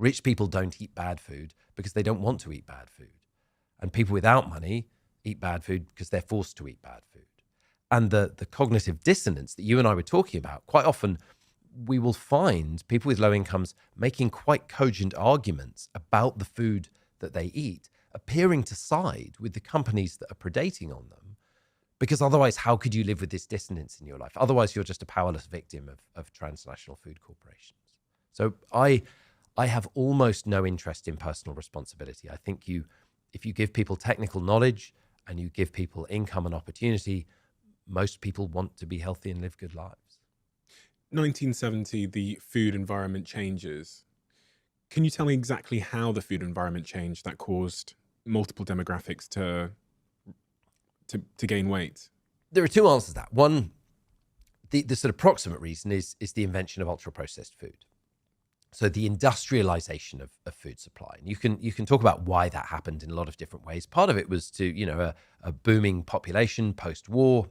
Rich people don't eat bad food because they don't want to eat bad food. And people without money eat bad food because they're forced to eat bad food. And the cognitive dissonance that you and I were talking about, quite often we will find people with low incomes making quite cogent arguments about the food that they eat, appearing to side with the companies that are predating on them. Because otherwise, how could you live with this dissonance in your life? Otherwise, you're just a powerless victim of transnational food corporations. So I have almost no interest in personal responsibility. I think if you give people technical knowledge and you give people income and opportunity, most people want to be healthy and live good lives. 1970, the food environment changes. Can you tell me exactly how the food environment changed that caused multiple demographics to gain weight? There are two answers to that. One, the sort of proximate reason is the invention of ultra-processed food. So the industrialization of food supply. And you can talk about why that happened in a lot of different ways. Part of it was to, a booming population post-war.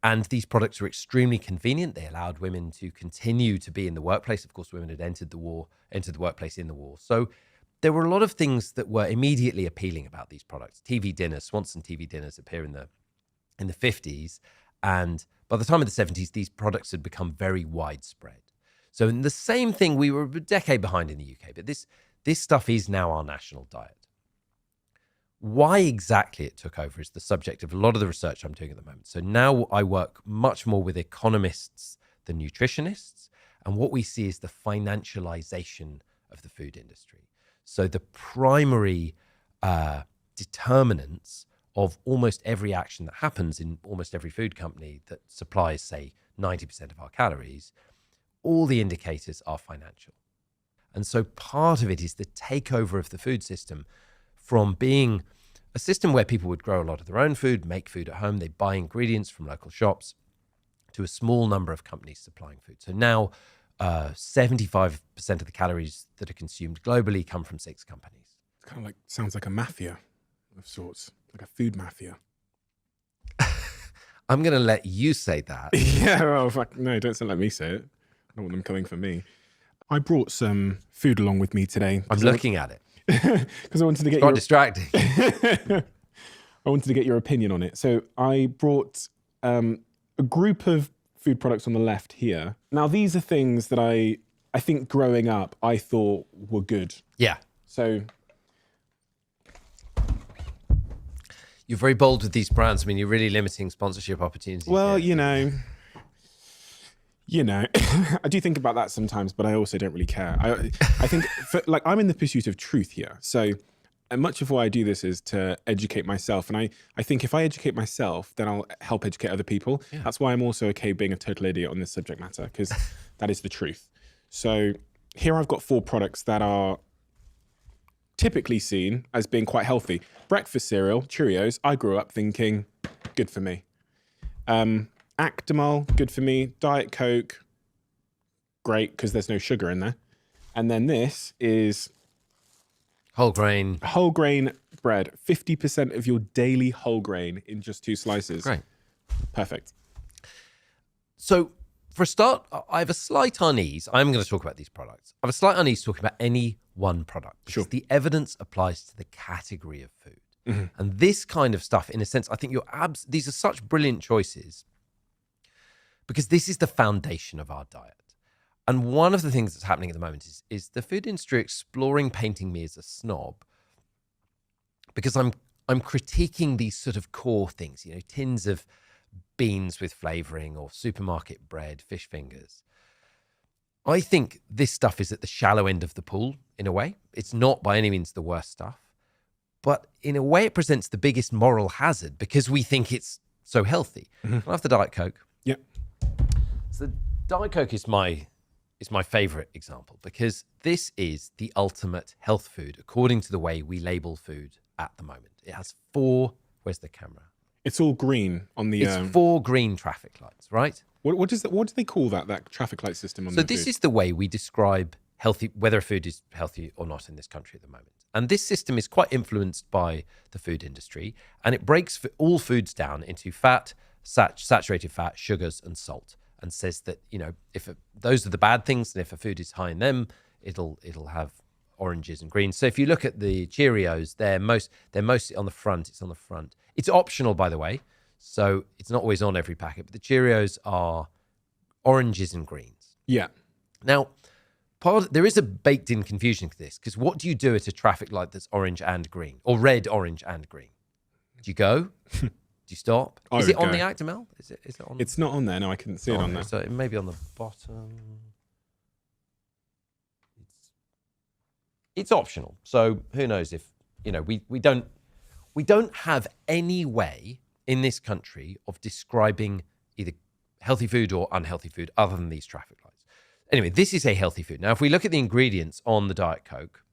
And these products were extremely convenient. They allowed women to continue to be in the workplace. Of course, women had entered the workplace in the war. So there were a lot of things that were immediately appealing about these products. TV dinners, Swanson TV dinners appear in the 50s. And by the time of the 70s, these products had become very widespread. So in the same thing, we were a decade behind in the UK, but this stuff is now our national diet. Why exactly it took over is the subject of a lot of the research I'm doing at the moment. So now I work much more with economists than nutritionists. And what we see is the financialization of the food industry. So the primary determinants of almost every action that happens in almost every food company that supplies, say, 90% of our calories, all the indicators are financial. And so part of it is the takeover of the food system from being a system where people would grow a lot of their own food, make food at home, they buy ingredients from local shops, to a small number of companies supplying food. So now 75% of the calories that are consumed globally come from 6 companies. It kind of like sounds like a mafia of sorts, like a food mafia. I'm going to let you say that. Yeah, well, no, don't let me say it. I don't want them coming for me. I brought some food along with me today. I'm looking at it. Because I wanted to get quite distracting. I wanted to get your opinion on it. So I brought a group of food products on the left here. Now, these are things that I think growing up, I thought were good. Yeah. So you're very bold with these brands. I mean, you're really limiting sponsorship opportunities. Well, you know, I do think about that sometimes, but I also don't really care. I think I'm in the pursuit of truth here. So much of why I do this is to educate myself. And I think if I educate myself, then I'll help educate other people. Yeah. That's why I'm also okay being a total idiot on this subject matter, because that is the truth. So here I've got 4 products that are typically seen as being quite healthy. Breakfast cereal, Cheerios, I grew up thinking, good for me. Actimel, good for me. Diet Coke, great, because there's no sugar in there. And then this is whole grain bread. 50% of your daily whole grain in just 2 slices. Great. Perfect. So for a start, I have a slight unease. I'm going to talk about these products. I have a slight unease talking about any one product. Because the evidence applies to the category of food. Mm-hmm. And this kind of stuff, in a sense, I think these are such brilliant choices because this is the foundation of our diet. And one of the things that's happening at the moment is the food industry exploring painting me as a snob because I'm critiquing these sort of core things, tins of beans with flavoring or supermarket bread, fish fingers. I think this stuff is at the shallow end of the pool in a way. It's not by any means the worst stuff, but in a way it presents the biggest moral hazard because we think it's so healthy. Mm-hmm. I have the Diet Coke. Yeah. So the Diet Coke is my favorite example because this is the ultimate health food according to the way we label food at the moment. It has 4, where's the camera? It's all green on the... It's 4 green traffic lights, right? What do they call that traffic light system on the food? So this is the way we describe healthy, whether a food is healthy or not in this country at the moment. And this system is quite influenced by the food industry, and it breaks all foods down into fat, saturated fat, sugars, and salt. and says that, those are the bad things, and if a food is high in them, it'll have oranges and greens. So if you look at the Cheerios, they're mostly on the front. It's on the front. It's optional, by the way, so it's not always on every packet, but the Cheerios are oranges and greens. Yeah. Now, there is a baked-in confusion to this, because what do you do at a traffic light that's orange and green, or red, orange, and green? Do you go? Do you stop? Is it on the Actimel? Is it on? It's not on there. No, I couldn't see it on there. So it may be on the bottom. It's optional. So who knows if, we don't have any way in this country of describing either healthy food or unhealthy food other than these traffic lights. Anyway, this is a healthy food. Now, if we look at the ingredients on the Diet Coke,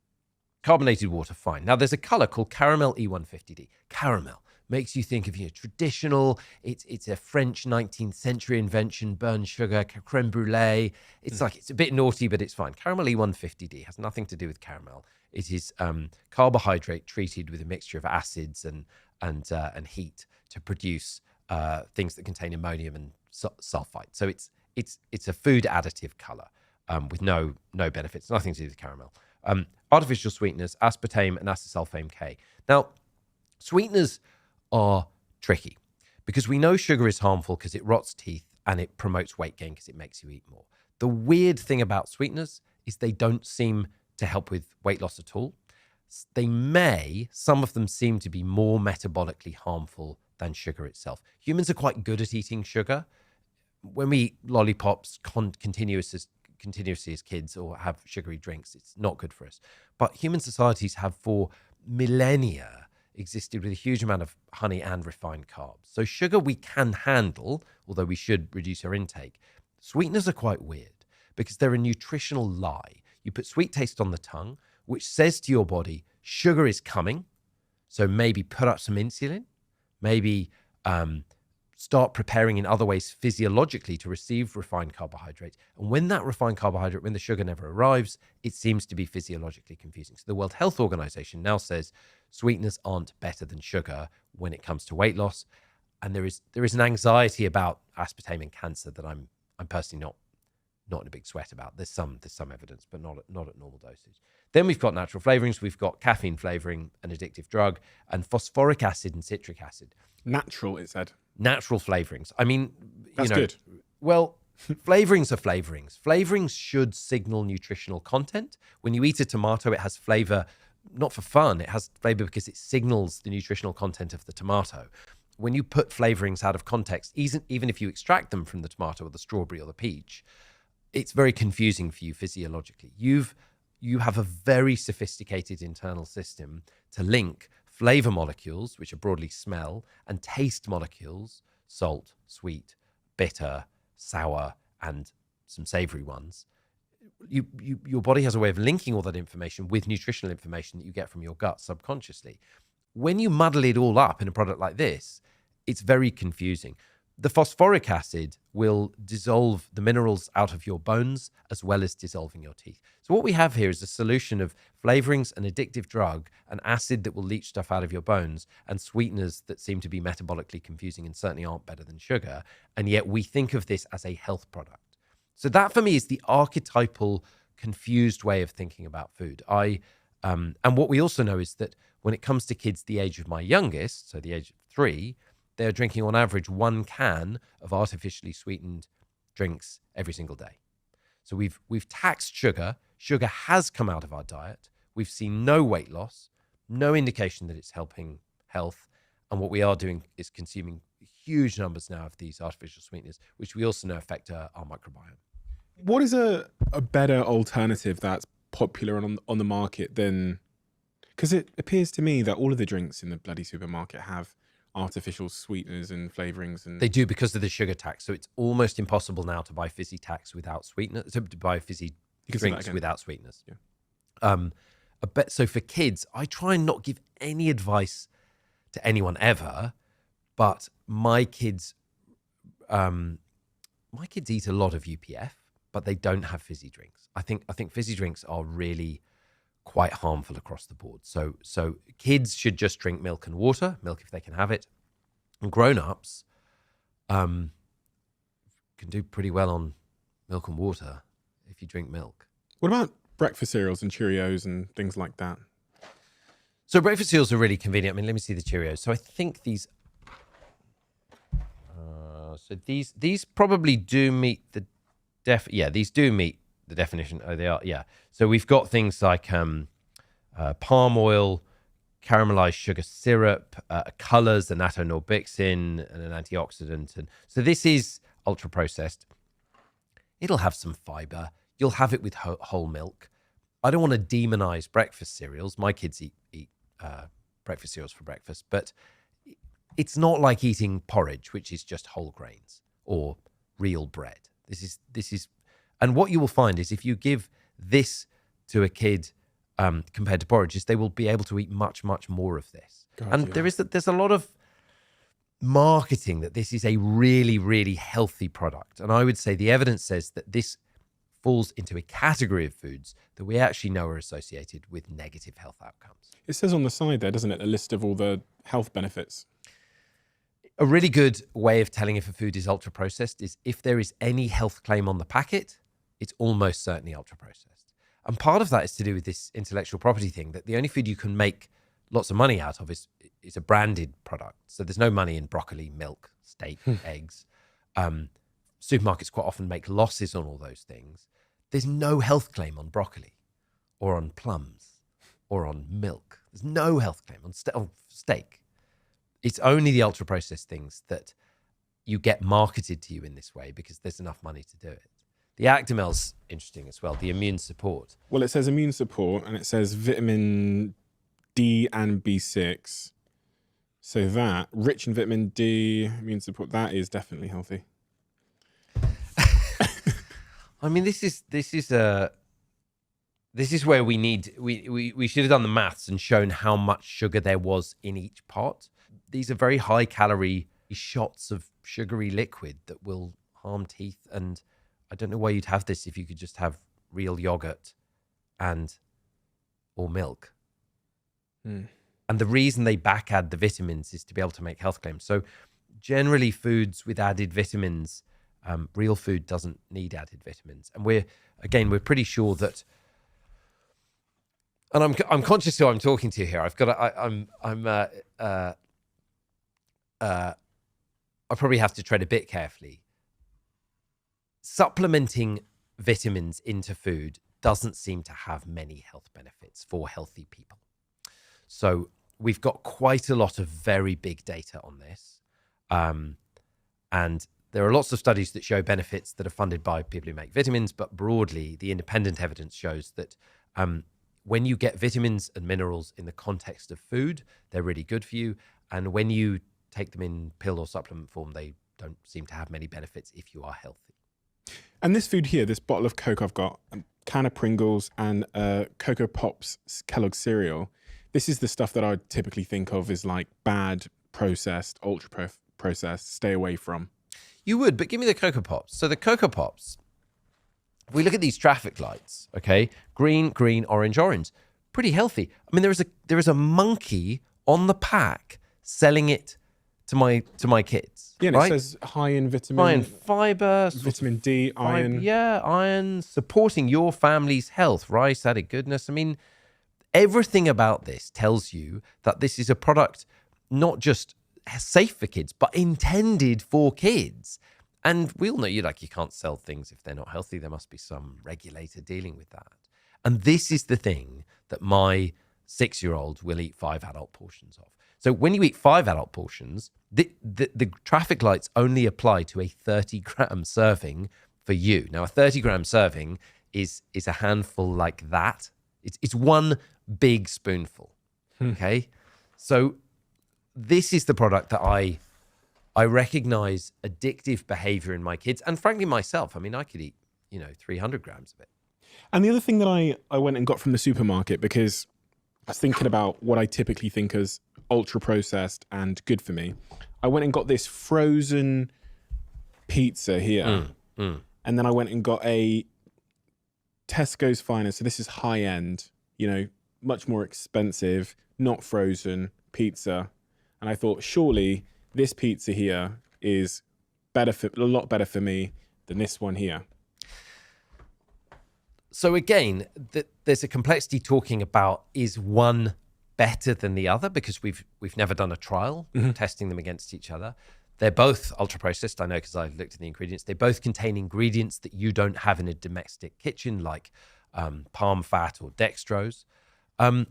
carbonated water, fine. Now, there's a color called Caramel E150D. Caramel makes you think of, traditional. It's a French 19th century invention, burnt sugar, creme brulee. It's it's a bit naughty, but it's fine. Caramel E150D has nothing to do with caramel. It is carbohydrate treated with a mixture of acids and heat to produce things that contain ammonium and sulfite. So it's a food additive color with no benefits, nothing to do with caramel. Artificial sweeteners, aspartame and acesulfame K. Now, sweeteners are tricky because we know sugar is harmful because it rots teeth and it promotes weight gain because it makes you eat more. The weird thing about sweeteners is they don't seem to help with weight loss at all. Some of them seem to be more metabolically harmful than sugar itself. Humans are quite good at eating sugar. When we eat lollipops continuously as kids or have sugary drinks, it's not good for us. But human societies have for millennia existed with a huge amount of honey and refined carbs. So sugar we can handle, although we should reduce our intake. Sweeteners are quite weird because they're a nutritional lie. You put sweet taste on the tongue, which says to your body, sugar is coming. So maybe put up some insulin, maybe start preparing in other ways physiologically to receive refined carbohydrates. And when that refined carbohydrate, when the sugar never arrives, it seems to be physiologically confusing. So the World Health Organization now says sweeteners aren't better than sugar when it comes to weight loss. And there is an anxiety about aspartame and cancer that I'm personally not in a big sweat about. There's some evidence, but not at normal dosage. Then we've got natural flavorings. We've got caffeine flavoring, an addictive drug, and phosphoric acid and citric acid. Natural, it said. Natural flavorings. I mean, that's good. Well, flavorings are flavorings. Flavorings should signal nutritional content. When you eat a tomato, it has flavor, not for fun. It has flavor because it signals the nutritional content of the tomato. When you put flavorings out of context, even if you extract them from the tomato or the strawberry or the peach, it's very confusing for you physiologically. You have a very sophisticated internal system to link flavor molecules, which are broadly smell, and taste molecules, salt, sweet, bitter, sour, and some savory ones. Your body has a way of linking all that information with nutritional information that you get from your gut subconsciously. When you muddle it all up in a product like this, it's very confusing. The phosphoric acid will dissolve the minerals out of your bones as well as dissolving your teeth. So what we have here is a solution of flavorings, an addictive drug, an acid that will leach stuff out of your bones, and sweeteners that seem to be metabolically confusing and certainly aren't better than sugar. And yet we think of this as a health product. So that for me is the archetypal confused way of thinking about food. And what we also know is that when it comes to kids the age of my youngest, so the age of 3, they're drinking on average 1 can of artificially sweetened drinks every single day. So we've taxed sugar. Sugar has come out of our diet. We've seen no weight loss, no indication that it's helping health. And what we are doing is consuming huge numbers now of these artificial sweeteners, which we also know affect our microbiome. What is a better alternative that's popular on the market than... Because it appears to me that all of the drinks in the bloody supermarket have artificial sweeteners and flavorings, and they do because of the sugar tax. So it's almost impossible now to buy fizzy tax without sweeteners. To buy fizzy drinks without sweeteners. Yeah. So for kids, I try and not give any advice to anyone ever, but my kids eat a lot of UPF, but they don't have fizzy drinks. I think fizzy drinks are really quite harmful across the board. So kids should just drink milk and water, milk if they can have it. And grown-ups, can do pretty well on milk and water if you drink milk. What about breakfast cereals and Cheerios and things like that? So breakfast cereals are really convenient. I mean, let me see the Cheerios. So I think these... so these probably do meet the... these do meet the definition. Oh, they are, yeah. So we've got things like palm oil, caramelized sugar syrup, colors, an nattonorbixiin, and an antioxidant. And so this is ultra processed. It'll have some fiber. You'll have it with whole milk. I don't want to demonize breakfast cereals. My kids eat breakfast cereals for breakfast, but it's not like eating porridge, which is just whole grains or real bread. This is, and what you will find is if you give this to a kid compared to porridge, is they will be able to eat much, much more of this. God, and yeah. there's a lot of marketing that this is a really, really healthy product. And I would say the evidence says that this falls into a category of foods that we actually know are associated with negative health outcomes. It says on the side there, doesn't it, a list of all the health benefits. A really good way of telling if a food is ultra processed is if there is any health claim on the packet, it's almost certainly ultra processed. And part of that is to do with this intellectual property thing, that the only food you can make lots of money out of is a branded product. So there's no money in broccoli, milk, steak, eggs. Supermarkets quite often make losses on all those things. There's no health claim on broccoli or on plums or on milk. There's no health claim on steak. It's only the ultra processed things that you get marketed to you in this way because there's enough money to do it. The Actimel's interesting as well, the immune support. Well, it says immune support and it says vitamin D and B6. So that, rich in vitamin D, immune support, that is definitely healthy. I mean, this is where we should have done the maths and shown how much sugar there was in each pot. These are very high calorie shots of sugary liquid that will harm teeth. And I don't know why you'd have this if you could just have real yogurt or milk. And the reason they back add the vitamins is to be able to make health claims. So generally foods with added vitamins, real food doesn't need added vitamins. And we're pretty sure that, and I'm conscious who I'm talking to here. I probably have to tread a bit carefully. Supplementing vitamins into food doesn't seem to have many health benefits for healthy people. So we've got quite a lot of very big data on this. And there are lots of studies that show benefits that are funded by people who make vitamins, but broadly, the independent evidence shows that when you get vitamins and minerals in the context of food, they're really good for you. And when you take them in pill or supplement form, they don't seem to have many benefits if you are healthy. And this food here, this bottle of Coke I've got, a can of Pringles and Cocoa Pops Kellogg's cereal, this is the stuff that I typically think of as like bad, processed, ultra processed, stay away from. You would, but give me the Cocoa Pops. So the Cocoa Pops, if we look at these traffic lights, okay, green, green, orange, orange, pretty healthy. I mean, there is a monkey on the pack selling it to my kids. Yeah, and right? It says high in vitamin. High in fiber. Vitamin D, iron. Yeah, iron, supporting your family's health, rice, added goodness. I mean, everything about this tells you that this is a product not just safe for kids, but intended for kids. And we all know you can't sell things if they're not healthy. There must be some regulator dealing with that. And this is the thing that my 6-year-old will eat 5 adult portions of. So when you eat 5 adult portions, the traffic lights only apply to a 30-gram serving for you. Now, a 30-gram serving is a handful like that. It's one big spoonful, okay? So this is the product that I recognize addictive behavior in my kids and frankly myself. I mean, I could eat, 300 grams of it. And the other thing that I went and got from the supermarket, because I was thinking about what I typically think as ultra processed and good for me, I went and got this frozen pizza here. And then I went and got a Tesco's Finest. So this is high end, much more expensive, not frozen pizza. And I thought, surely this pizza here is a lot better for me than this one here? So again, there's a complexity talking about, is one better than the other? Because we've never done a trial testing them against each other. They're both ultra processed. I know because I've looked at the ingredients. They both contain ingredients that you don't have in a domestic kitchen, like palm fat or dextrose. And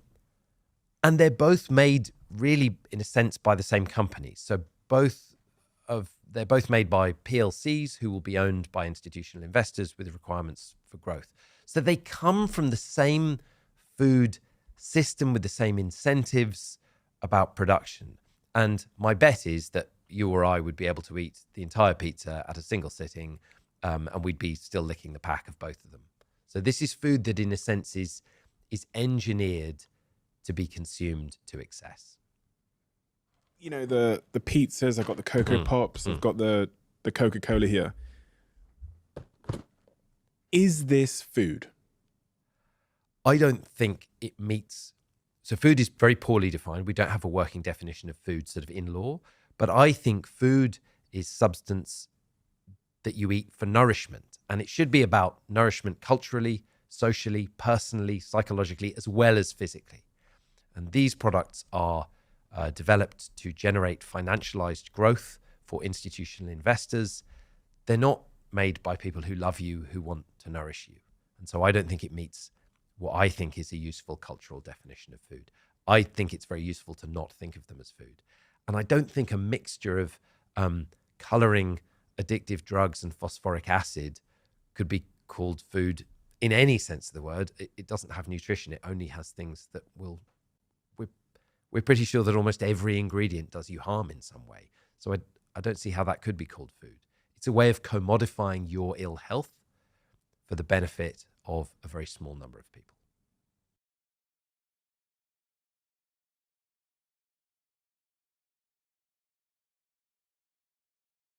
they're both made really, in a sense, by the same company. So they're both made by PLCs who will be owned by institutional investors with requirements for growth. So they come from the same food system with the same incentives about production. And my bet is that you or I would be able to eat the entire pizza at a single sitting, and we'd be still licking the pack of both of them. So this is food that, in a sense, is engineered to be consumed to excess. You know, the pizzas, I've got the Cocoa Pops, I've got the Coca-Cola here. Is this food? I don't think it meets. So food is very poorly defined. We don't have a working definition of food sort of in law, but I think food is substance that you eat for nourishment. And it should be about nourishment culturally, socially, personally, psychologically, as well as physically. And these products are developed to generate financialized growth for institutional investors. They're not made by people who love you, who want to nourish you. And so I don't think it meets what I think is a useful cultural definition of food. I think it's very useful to not think of them as food. And I don't think a mixture of coloring, addictive drugs, and phosphoric acid could be called food in any sense of the word. It doesn't have nutrition. It only has things that will... We're pretty sure that almost every ingredient does you harm in some way. So I don't see how that could be called food. It's a way of commodifying your ill health for the benefit of a very small number of people.